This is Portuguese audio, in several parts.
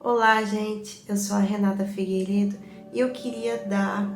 Olá, gente. Eu sou a Renata Figueiredo e eu queria dar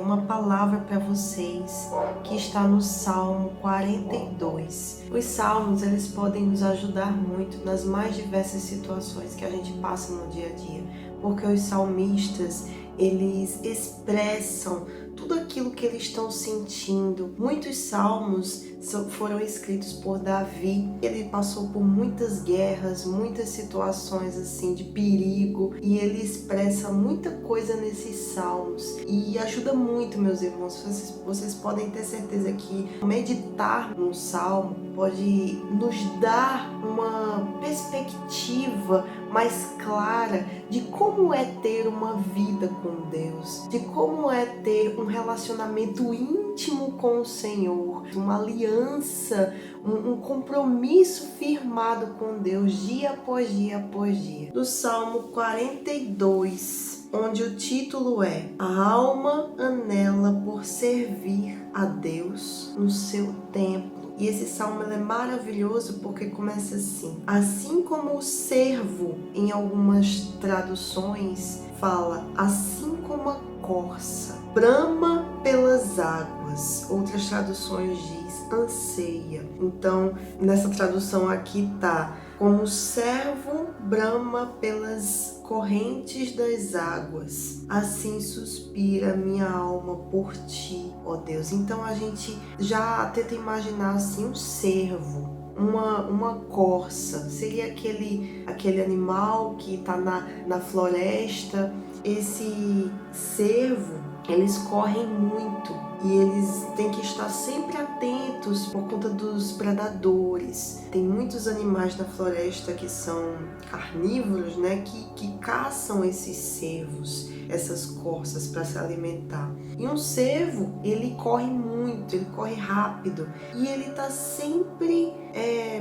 uma palavra para vocês que está no Salmo 42. Os salmos, eles podem nos ajudar muito nas mais diversas situações que a gente passa no dia a dia, porque os salmistas, eles expressam tudo aquilo que eles estão sentindo. Muitos salmos foram escritos por Davi. Ele passou por muitas guerras, muitas situações assim de perigo, e ele expressa muita coisa nesses salmos e ajuda muito, meus irmãos. Vocês podem ter certeza que meditar no salmo pode nos dar uma perspectiva mais clara de como é ter uma vida com Deus, de como é ter um relacionamento íntimo com o Senhor, uma aliança, um compromisso firmado com Deus dia após dia após dia. Do Salmo 42, onde o título é A alma anela por servir a Deus no seu templo. E esse salmo é maravilhoso porque começa assim: assim como o cervo, em algumas traduções fala, assim como a corça brama pelas águas. Outras traduções diz anseia. Então, nessa tradução aqui tá: como o servo brama pelas correntes das águas, assim suspira minha alma por ti, ó Deus. Então a gente já tenta imaginar assim um cervo, uma corça, seria aquele animal que está na floresta. Esse cervo, eles correm muito e eles têm que estar sempre atentos por conta dos predadores. Tem muitos animais na floresta que são carnívoros, né, que caçam esses cervos, essas corças, para se alimentar. E um cervo, ele corre muito, ele corre rápido e ele está sempre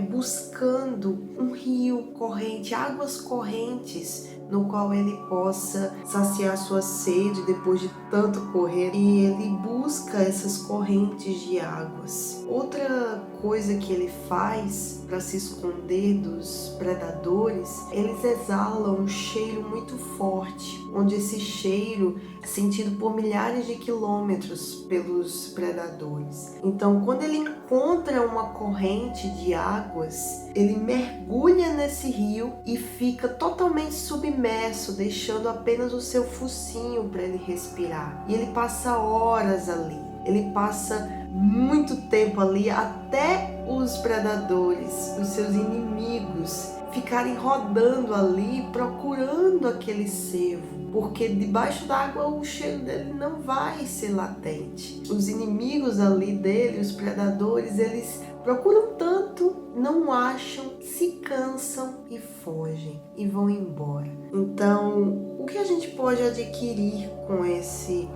buscando um rio corrente, águas correntes, no qual ele possa saciar sua sede depois de tanto correr, e ele busca essas correntes de águas. Outra coisa que ele faz para se esconder dos predadores, eles exalam um cheiro muito forte, onde esse cheiro é sentido por milhares de quilômetros pelos predadores. Então, quando ele encontra uma corrente de águas, ele mergulha nesse rio e fica totalmente submerso, deixando apenas o seu focinho para ele respirar. E ele passa horas ali, ele passa muito tempo ali, até os predadores, os seus inimigos, ficarem rodando ali procurando aquele cervo, porque debaixo d'água o cheiro dele não vai ser latente. Os inimigos ali dele, os predadores, eles procuram tanto, não acham, se cansam e fogem e vão embora. Então, o que a gente pode adquirir com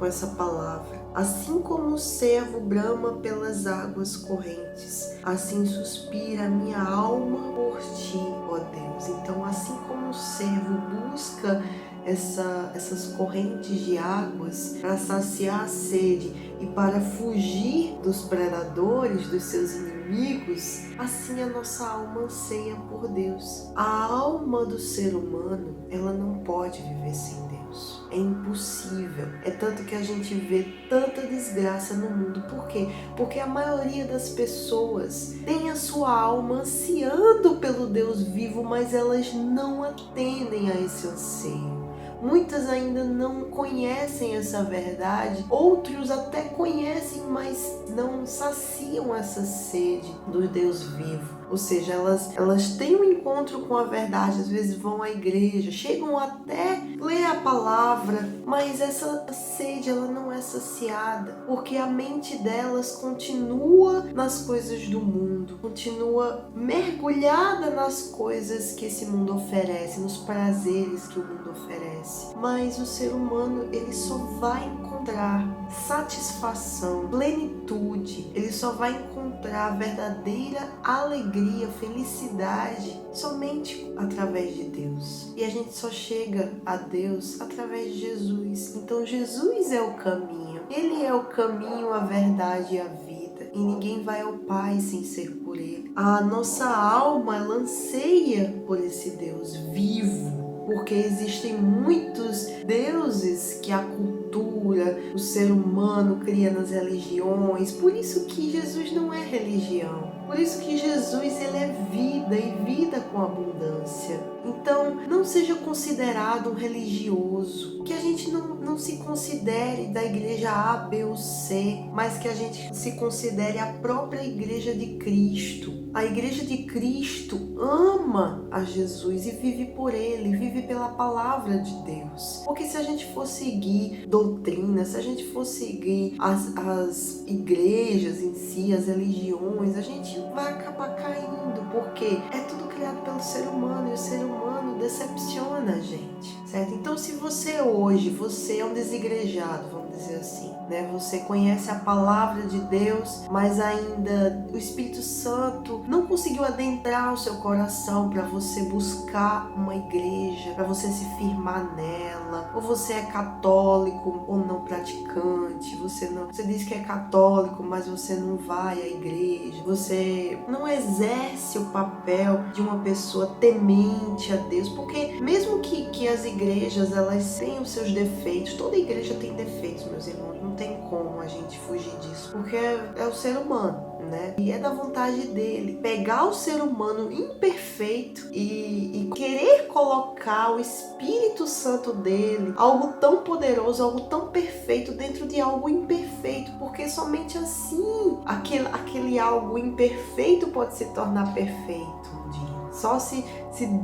essa palavra? Assim como o cervo brama pelas águas correntes, assim suspira a minha alma por ti, ó Deus. Então, assim como o cervo busca essas correntes de águas para saciar a sede e para fugir dos predadores, dos seus inimigos, assim a nossa alma anseia por Deus. A alma do ser humano, ela não pode viver sem Deus. É impossível. É tanto que a gente vê tanta desgraça no mundo. Por quê? Porque a maioria das pessoas tem a sua alma ansiando pelo Deus vivo, mas elas não atendem a esse anseio. Muitas ainda não conhecem essa verdade, outros até conhecem, mas não saciam essa sede do Deus vivo. Ou seja, elas têm um encontro com a verdade, às vezes vão à igreja, chegam até ler a palavra, mas essa sede ela não é saciada, porque a mente delas continua nas coisas do mundo, continua mergulhada nas coisas que esse mundo oferece, nos prazeres que o mundo oferece. Mas o ser humano, ele só vai encontrar satisfação, plenitude, ele só vai encontrar verdadeira alegria, felicidade somente através de Deus. E a gente só chega a Deus através de Jesus. Então Jesus é o caminho. Ele é o caminho, a verdade e a vida. E ninguém vai ao Pai sem ser por Ele. A nossa alma, ela anseia por esse Deus vivo. porque existem muitos deuses que a cultura, o ser humano cria nas religiões. Por isso que Jesus não é religião. Por isso que Jesus, ele é vida e vida com abundância. Então, não seja considerado um religioso, que a gente não se considere da igreja A, B ou C, mas que a gente se considere a própria igreja de Cristo. A igreja de Cristo ama a Jesus e vive por ele, vive pela palavra de Deus. Porque se a gente for seguir doutrina, se a gente for seguir as igrejas em si, as religiões, a gente vai acabar caindo, porque é tudo criado pelo ser humano e o ser humano decepciona a gente, certo? Então, se você hoje, você é um desigrejado, vamos dizer assim, né? Você conhece a palavra de Deus, mas ainda o Espírito Santo não conseguiu adentrar o seu coração para você buscar uma igreja, para você se firmar nela, ou você é católico ou não praticante, você diz que é católico, mas você não vai à igreja, você não exerce o papel de uma pessoa temente a Deus, porque mesmo que as igrejas, elas tenham os seus defeitos, toda igreja tem defeitos, meus irmãos, não tem como a gente fugir disso, porque é o ser humano, né? E é da vontade dele pegar o ser humano imperfeito e querer colocar o Espírito Santo dele, algo tão poderoso, algo tão perfeito dentro de algo imperfeito, porque somente assim aquele algo imperfeito pode se tornar perfeito um dia. Só se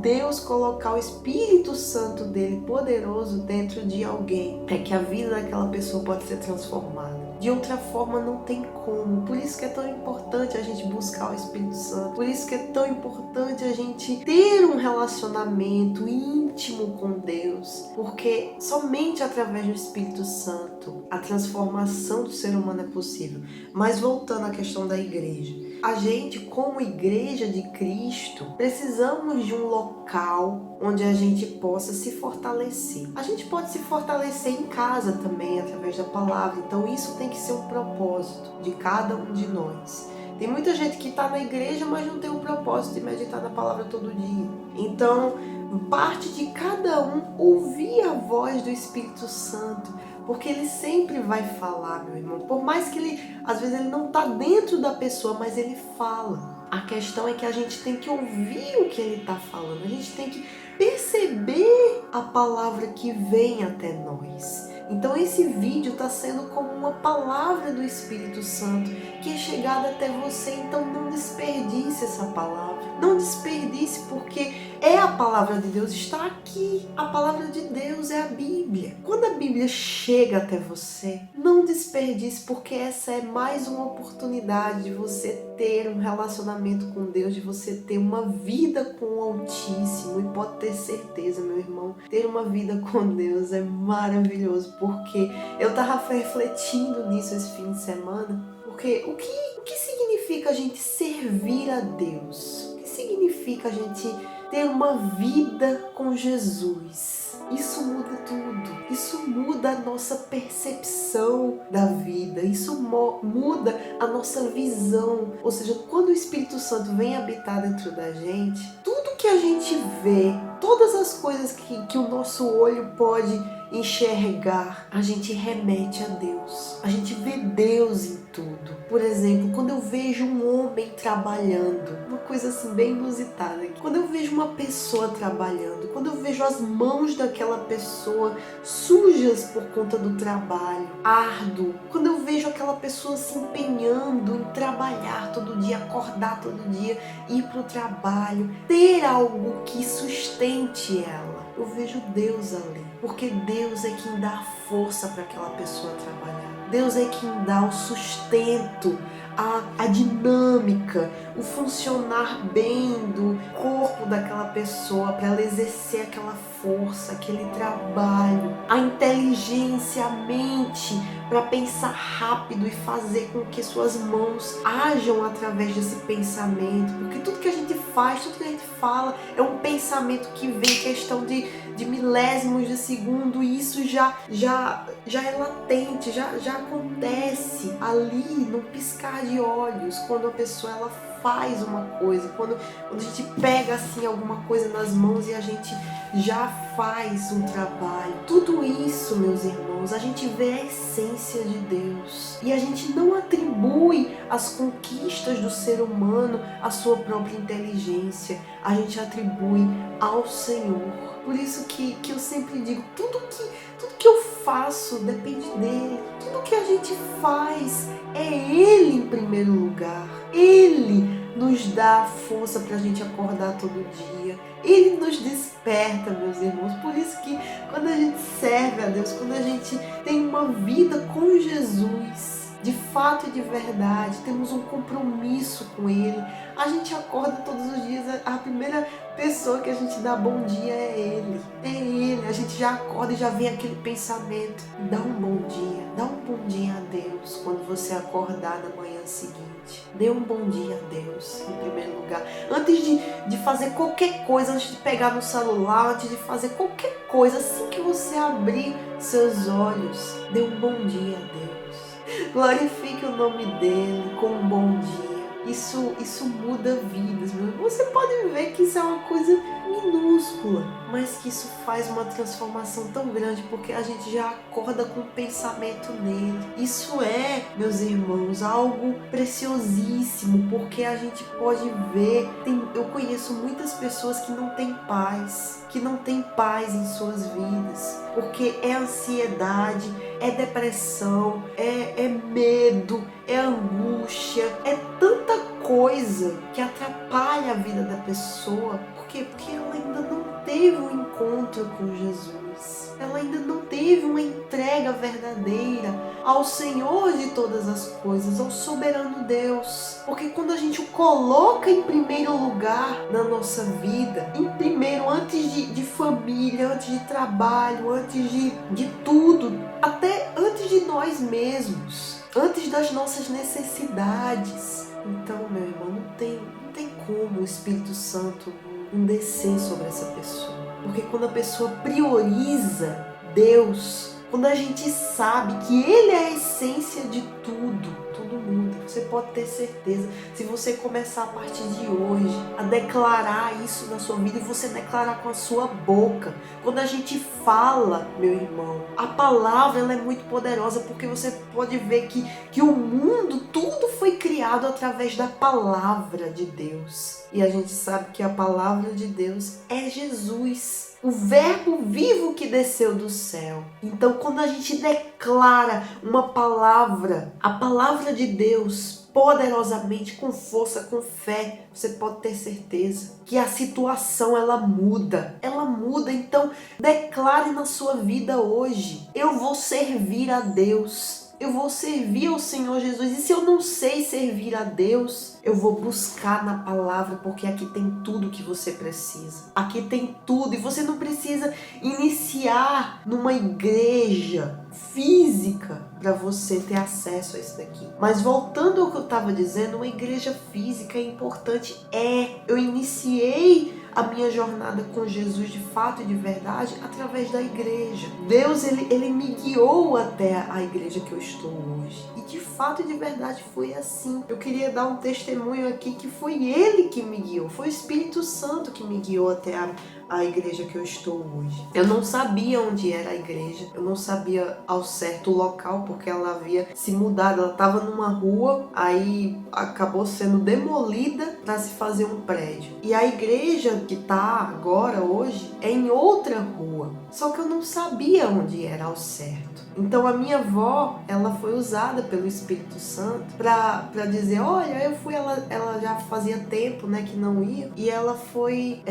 Deus colocar o Espírito Santo dele poderoso dentro de alguém, é que a vida daquela pessoa pode ser transformada. De outra forma não tem como. Por isso que é tão importante a gente buscar o Espírito Santo. Por isso que é tão importante a gente ter um relacionamento íntimo com Deus. Porque somente através do Espírito Santo a transformação do ser humano é possível. Mas voltando à questão da igreja. A gente, como igreja de Cristo, precisamos de um local onde a gente possa se fortalecer. A gente pode se fortalecer em casa também, através da palavra. Então isso tem que ser um propósito de cada um de nós. Tem muita gente que está na igreja, mas não tem o propósito de meditar na palavra todo dia. Então, parte de cada um ouvir a voz do Espírito Santo, porque ele sempre vai falar, meu irmão. Por mais que às vezes ele não está dentro da pessoa, mas ele fala. A questão é que a gente tem que ouvir o que ele está falando. A gente tem que perceber a palavra que vem até nós. Então esse vídeo está sendo como uma palavra do Espírito Santo que é chegada até você. Então não desperdice essa palavra. Não desperdice, porque é a palavra de Deus, está aqui. A palavra de Deus é a Bíblia. Quando a Bíblia chega até você, não desperdice, porque essa é mais uma oportunidade de você ter um relacionamento com Deus, de você ter uma vida com o Altíssimo. E pode ter certeza, meu irmão, ter uma vida com Deus é maravilhoso, porque eu estava refletindo nisso esse fim de semana, porque o que significa a gente servir a Deus? O que significa a gente ter uma vida com Jesus? Isso muda tudo. Isso muda a nossa percepção da vida. Isso muda a nossa visão. Ou seja, quando o Espírito Santo vem habitar dentro da gente, tudo que a gente vê, todas as coisas que o nosso olho pode enxergar, a gente remete a Deus. A gente vê Deus em tudo. Por exemplo, quando eu vejo um homem trabalhando, uma coisa assim bem inusitada, quando eu vejo uma pessoa trabalhando, quando eu vejo as mãos daquela pessoa sujas por conta do trabalho, árduo, quando eu vejo aquela pessoa se empenhando em trabalhar todo dia, acordar todo dia, ir para o trabalho, ter algo que sustente ela, eu vejo Deus ali, porque Deus é quem dá a força para aquela pessoa trabalhar. Deus é quem dá o sustento, a dinâmica, o funcionar bem do corpo daquela pessoa para ela exercer aquela força, aquele trabalho, a inteligência, a mente para pensar rápido e fazer com que suas mãos ajam através desse pensamento, porque tudo que a gente faz, tudo que a gente fala é um pensamento que vem questão de milésimos de segundo, e isso já é latente, já acontece ali no piscar de olhos, quando a pessoa ela faz uma coisa, quando a gente pega assim alguma coisa nas mãos e a gente já faz um trabalho. Tudo isso, meus irmãos, a gente vê a essência de Deus. E a gente não atribui as conquistas do ser humano à sua própria inteligência. A gente atribui ao Senhor. Por isso que eu sempre digo, tudo que eu faço depende dele. Tudo que a gente faz é ele em primeiro lugar. Ele nos dá força para a gente acordar todo dia. Ele nos desperta, meus irmãos. Por isso que quando a gente serve a Deus, quando a gente tem uma vida com Jesus, de fato e de verdade, temos um compromisso com Ele, a gente acorda todos os dias, a primeira pessoa que a gente dá bom dia é Ele. É Ele. A gente já acorda e já vem aquele pensamento. Dá um bom dia a Deus quando você acordar na manhã seguinte. Dê um bom dia a Deus em primeiro lugar. Antes de fazer qualquer coisa, antes de pegar no celular, antes de fazer qualquer coisa, assim que você abrir seus olhos, dê um bom dia a Deus. Glorifique o nome dele com um bom dia. Isso muda vidas, meu irmão. Você pode ver que isso é uma coisa minúscula, mas que isso faz uma transformação tão grande, porque a gente já acorda com o pensamento nele. Isso é, meus irmãos, algo preciosíssimo, porque a gente pode ver, eu conheço muitas pessoas que não têm paz em suas vidas, porque é ansiedade, é depressão, é medo, é angústia, é tanta coisa que atrapalha a vida da pessoa. Por quê? Porque ela ainda não teve um encontro com Jesus. Ela ainda não teve uma entrega verdadeira ao Senhor de todas as coisas, ao soberano Deus. Porque quando a gente o coloca em primeiro lugar na nossa vida, em primeiro, antes de família, antes de trabalho, antes de tudo, até antes de nós mesmos, antes das nossas necessidades. Então, meu irmão, não tem como o Espírito Santo não descer sobre essa pessoa. Porque quando a pessoa prioriza Deus, quando a gente sabe que Ele é a essência de tudo muda. Você pode ter certeza. Se você começar a partir de hoje a declarar isso na sua vida, e você declarar com a sua boca. Quando a gente fala, meu irmão, a palavra ela é muito poderosa, porque você pode ver que o mundo, tudo foi criado através da palavra de Deus. E a gente sabe que a palavra de Deus é Jesus, o verbo vivo que desceu do céu. Então, quando a gente declara uma palavra, a palavra de Deus, poderosamente, com força, com fé, você pode ter certeza que a situação ela muda. Então declare na sua vida hoje: eu vou servir a Deus. Eu vou servir ao Senhor Jesus. E se eu não sei servir a Deus, eu vou buscar na palavra, porque aqui tem tudo que você precisa. Aqui tem tudo. E você não precisa iniciar numa igreja física para você ter acesso a isso daqui. Mas voltando ao que eu estava dizendo, uma igreja física é importante. Eu iniciei a minha jornada com Jesus de fato e de verdade através da igreja. Deus, ele me guiou até a igreja que eu estou hoje. E de fato e de verdade foi assim. Eu queria dar um testemunho aqui que foi Ele que me guiou. Foi o Espírito Santo que me guiou até a igreja que eu estou hoje. Eu não sabia onde era a igreja. Eu não sabia ao certo o local, porque ela havia se mudado. Ela estava numa rua, aí acabou sendo demolida para se fazer um prédio. E a igreja que está agora, hoje, é em outra rua. Só que eu não sabia onde era ao certo. Então a minha avó, ela foi usada pelo Espírito Santo para dizer, olha, eu fui, ela já fazia tempo, né, que não ia, e ela foi,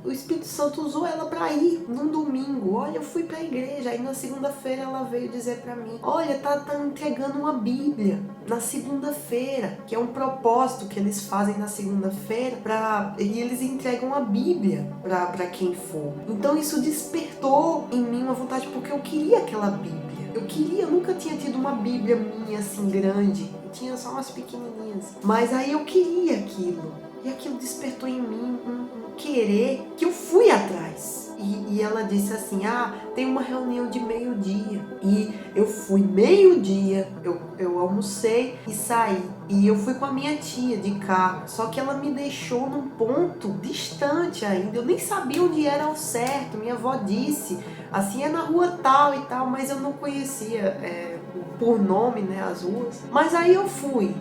o Espírito Santo usou ela para ir num domingo. Olha, eu fui para a igreja. Aí na segunda-feira ela veio dizer para mim, olha, tá entregando uma Bíblia na segunda-feira, que é um propósito que eles fazem na segunda-feira, e eles entregam a Bíblia para quem for. Então isso despertou em mim uma vontade, porque eu queria aquela Bíblia. Eu nunca tinha tido uma Bíblia minha assim grande, eu tinha só umas pequenininhas, mas aí eu queria aquilo, e aquilo despertou em mim querer que eu fui atrás. E ela disse assim, tem uma reunião de meio-dia. E eu fui meio-dia, eu almocei e saí. E eu fui com a minha tia de carro. Só que ela me deixou num ponto distante ainda. Eu nem sabia onde era ao certo. Minha avó disse, assim, é na rua tal e tal. Mas eu não conhecia por nome, né, as ruas. Mas aí eu fui.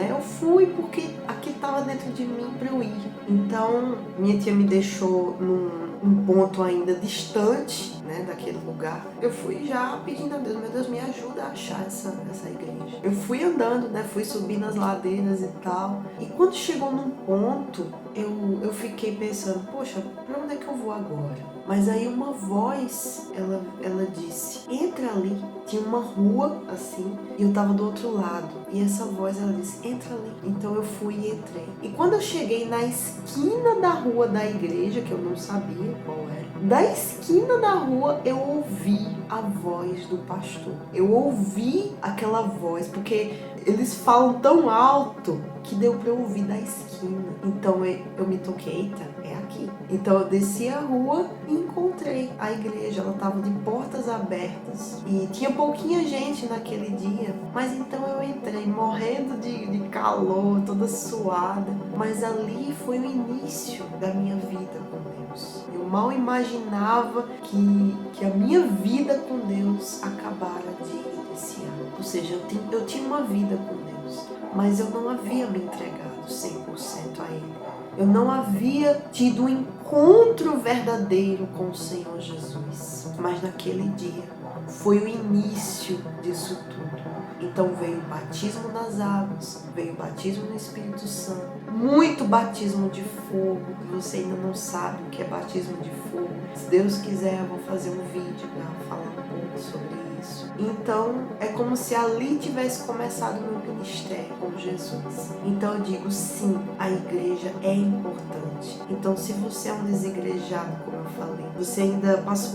Eu fui porque aquilo estava dentro de mim para eu ir. Então, minha tia me deixou num ponto ainda distante, daquele lugar. Eu fui já pedindo a Deus, meu Deus, me ajuda a achar essa igreja. Eu fui andando, fui subindo as ladeiras e tal. E quando chegou num ponto, eu fiquei pensando, poxa, pra onde é que eu vou agora? Mas aí uma voz, ela disse, entra ali. Tinha uma rua assim, e eu tava do outro lado. E essa voz, ela disse, entra ali. Então eu fui e entrei. E quando eu cheguei na esquina da rua da igreja, que eu não sabia qual era, da esquina da rua eu ouvi a voz do pastor. Eu ouvi aquela voz, porque eles falam tão alto que deu pra eu ouvir da esquina. Então eu me toquei, eita, é aqui. Então eu desci a rua e encontrei a igreja. Ela tava de portas abertas e tinha pouquinha gente naquele dia. Mas então eu entrei morrendo de calor, toda suada. Mas ali foi o início da minha vida com Deus. Eu mal imaginava que a minha vida com Deus acabara de iniciar. Ou seja, eu tinha uma vida com Deus, mas eu não havia me entregado 100% a Ele. Eu não havia tido um encontro verdadeiro com o Senhor Jesus. Mas naquele dia foi o início disso tudo. Então veio o batismo nas águas, veio o batismo no Espírito Santo, muito batismo de fogo. Você ainda não sabe o que é batismo de fogo. Se Deus quiser, eu vou fazer um vídeo para falar um pouco sobre isso. Então, é como se ali tivesse começado o meu ministério com Jesus. Então eu digo, sim, a igreja é importante. Então, se você é um desigrejado, como eu falei,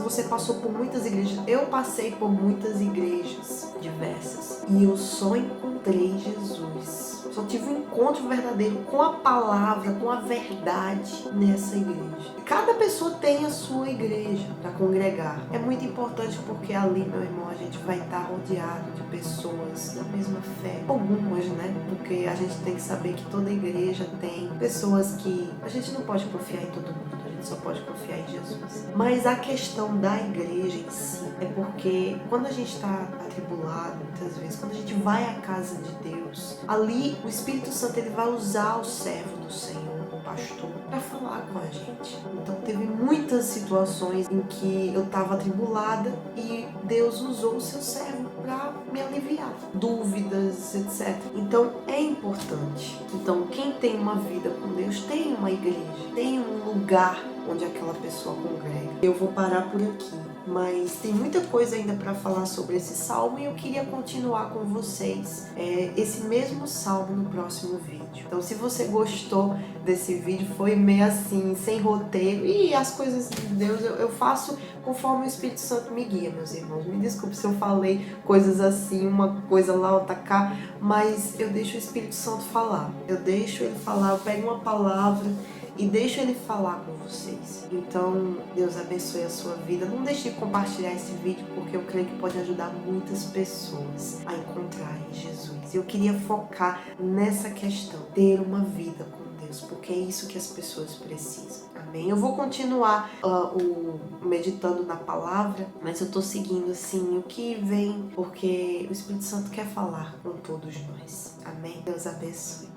você passou por muitas igrejas. Eu passei por muitas igrejas diversas. E eu só encontrei Jesus. Só tive um encontro verdadeiro com a palavra, com a verdade nessa igreja. Cada pessoa tem a sua igreja para congregar. É muito importante porque ali, meu irmão, a gente vai estar rodeado de pessoas da mesma fé. Algumas, Porque a gente tem que saber que toda igreja tem pessoas que a gente não pode confiar em todo mundo. A gente só pode confiar em Jesus. Mas a questão da igreja em si é porque quando a gente está atribulado, muitas vezes, quando a gente vai à casa de Deus, ali o Espírito Santo ele vai usar o servo do Senhor, o pastor, para falar com a gente. Então teve muitas situações em que eu estava atribulada e Deus usou o seu servo para me aliviar, dúvidas, etc. Então é importante. Então quem tem uma vida com Deus tem uma igreja, tem um lugar onde aquela pessoa congrega. Eu vou parar por aqui, mas tem muita coisa ainda para falar sobre esse salmo e eu queria continuar com vocês esse mesmo salmo no próximo vídeo. Então, se você gostou desse vídeo, foi meio assim, sem roteiro, e as coisas de Deus eu faço conforme o Espírito Santo me guia, meus irmãos. Me desculpe se eu falei coisas assim, uma coisa lá, outra cá, mas eu deixo o Espírito Santo falar. Eu deixo ele falar, eu pego uma palavra e deixa ele falar com vocês. Então, Deus abençoe a sua vida. Não deixe de compartilhar esse vídeo, porque eu creio que pode ajudar muitas pessoas a encontrarem Jesus. Eu queria focar nessa questão, ter uma vida com Deus, porque é isso que as pessoas precisam. Amém? Eu vou continuar meditando na palavra, mas eu tô seguindo assim o que vem, porque o Espírito Santo quer falar com todos nós. Amém? Deus abençoe.